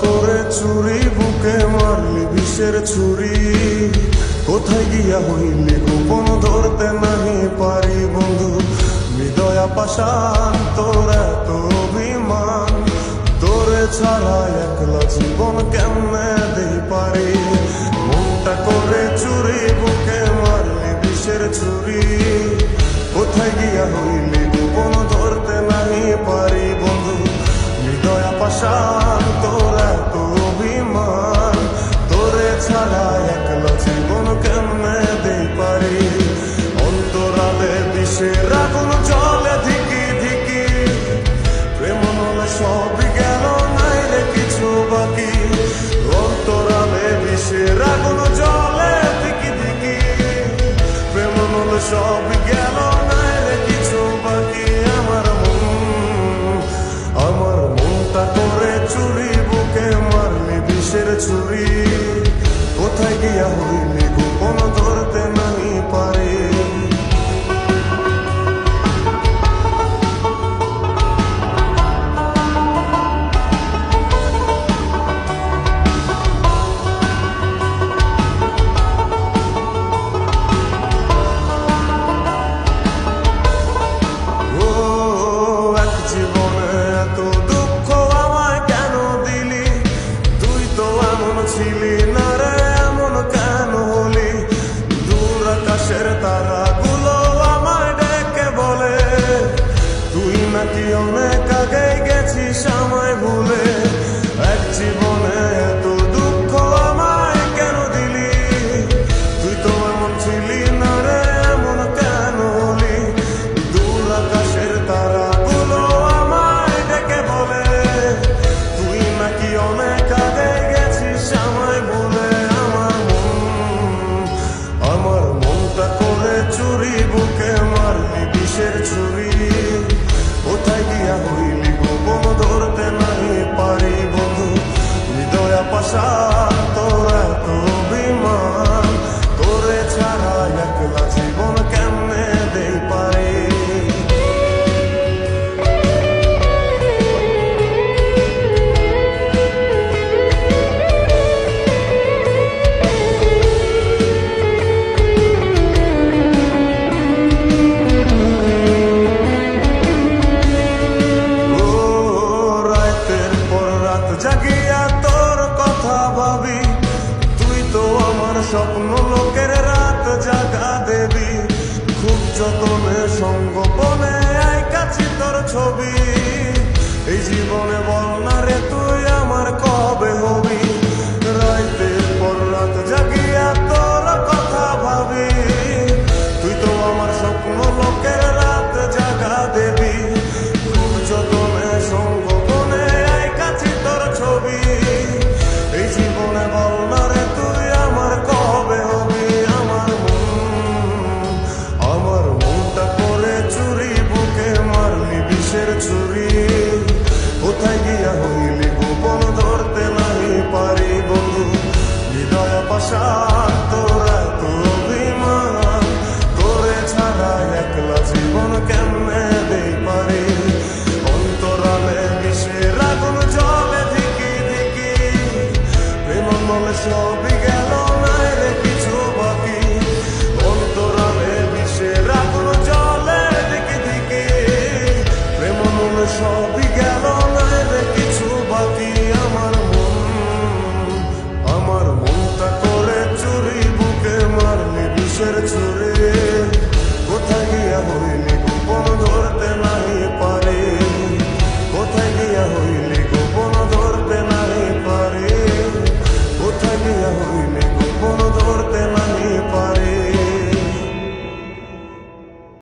করে চুরি বুকে মারলি বিষের ছুরি, কোথায় গিয়া হইলি গোপন ধরতে নাহি পারি বন্ধু। হৃদয়া পাষাণ তোর এত অভিমান, তোরে ছাড়া একলা জীবন কেমনে দেই পারি। মনটা করে চুরি বুকে মারলি বিষের ছুরি, কোথায় গিয়া হইলি গোপন ধরতে নাহি পারি বন্ধু। হৃদয়া পাষাণ তোর এত অভিমান, তোরে ছাড়া একলা জীবন কেমনে দেই পারি। অন্তরালে বিষের আগুন জ্বলে ধিকি ধিকি, প্রেম নলে সবই গেল নাই রে কিছু বাকি। অন্তরালে বিষের আগুন জ্বলে ধিকি ধিকি, প্রেম নলে সবই গেল নাই রে কিছু বাকি। আমার মনটা করে চুরি বুকে মারলি বিষের ছুরি, কোথায় গিয়া হইলি গোপন ধরতে নাহি পারি। ছিলি না রে এমন কেন হলি, দূর আকাশের তারাগুলো আমায় ডেকে বলে, তুই নাকি অনেক আগে গেছিস আমায় ভুলে। এক জীবনে এত দুঃখ আমায় কেন দিলি, তুই তো এমন ছিলি না রে এমন কেন হলি। দূর আকাশের তারাগুলো আমায় ডেকে বলে, তুই নাকি অনেক আগে আমায় বলে। আমার মনটা করে চুরি বুকে মারলি বিষের ছুরি, কোথায় গিয়া হইলি গোপন ধরতে নাহি পারি বন্ধু। হৃদয়া পাষাণ তোর এত অভিমান, তোরে ছাড়া একলা জীবন কেমনে দেই পারি। জাগিয়া তোর কথা ভাবি, তুই তো আমার স্বপ্ন লোকের রাত জাগা দেবী। খুব যতনে সঙ্গোপনে আইকাছি তোর ছবি, এই জীবনে বল না রে তুই আমার কবে হবি। রাতের পর রাত জাগিয়া তোর কথা ভাবি, তুই তো আমার স্বপ্ন লোকের রাত জাগা দেবী। খুব যতনে সঙ্গোপনে আইকাছি তোর ছবি, এই জীবনে বল না রে তুই আমার কবে হবি। আমার মনটা করে চুরি বুকে মারলি বিষের ছুরি, কোথায় গিয়া হইলি গোপন ধরতে নাহি পারি বন্ধু। হৃদয়া পাষাণ তোর এত অভিমান, তোরে ছাড়া একলা জীবন কেমনে দেই পারি। অন্তরালে বিষের আগুন জ্বলে ধিকি ধিকি, প্রেম নলে সবই গেল নাই রে কিছু বাকি। অন্তরালে বিষের আগুন জ্বলে ধিকি ধিকি, প্রেম নলে সবই গেল